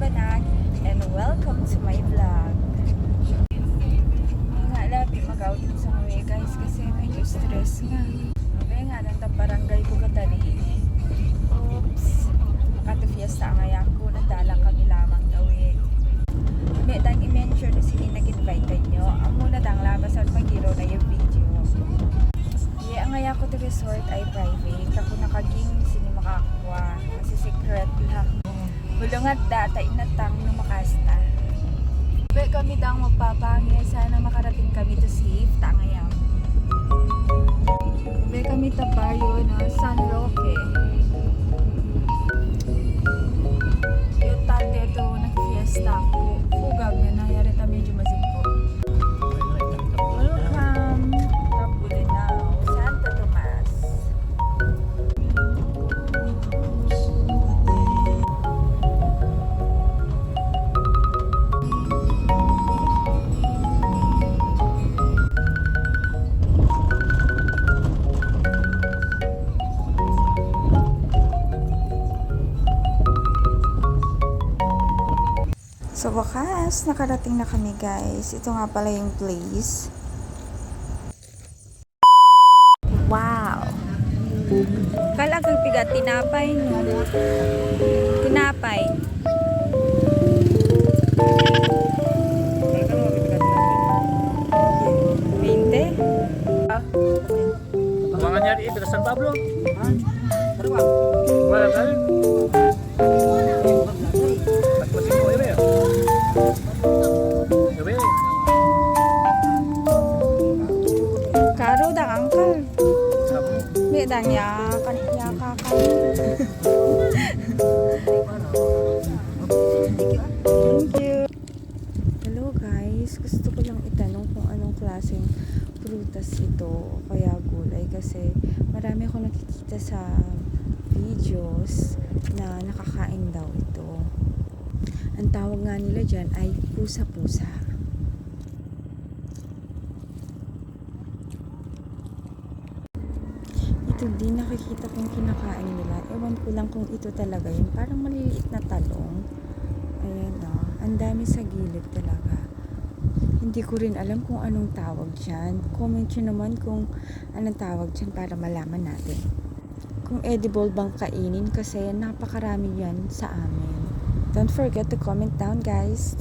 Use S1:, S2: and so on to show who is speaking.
S1: Banag and welcome to my vlog. Nga labi mag-outing sa ngayon guys kasi medyo stress nga. Okay nga nang barangay ko katali. Oops. Makati fiesta ang ayako nadala kami lamang gawin. May dang i-mention na sini nag-invite nyo. Ang muna dang labas at magiro na yung video. Ang ayako to resort ay private. Kako nakaging sini makakuha. Kasi secret lang. Bulungat data inatang no makasta. Be kami dang magpapangya sana makarating kami to safe tangayaw. Be kami tabayo na San Roque. Yung tate ito nag-fiesta ko. Fugag na nayari ta medyo mazimpo. Welcome Tapulinao, Santo Tomas. So wakas, nakarating na kami guys. Ito nga pala yung place. Wow! Kalagang pigat, tinapay no? Tinapay. Pinte?
S2: Mga nyari ito San Pablo. Wala ka rin. Pagpasin mo iba yun. Iba yun.
S1: Karo da angkal. May dang ya kakal. Thank you. Hello guys, gusto ko lang itanong kung anong klaseng prutas ito kaya gulay kasi marami ako nakikita sa videos na nakakain daw ito. Ang tawag nga nila dyan ay pusa-pusa. Ito din nakikita kong kinakain nila. Ewan ko lang kung ito talaga yun. Parang maliliit na talong. Ayan o. Ang dami sa gilid talaga. Hindi ko rin alam kung anong tawag dyan. Comment nyo naman kung anong tawag dyan para malaman natin. Kung edible bang kainin kasi napakarami yan sa amin. Don't forget to comment down guys.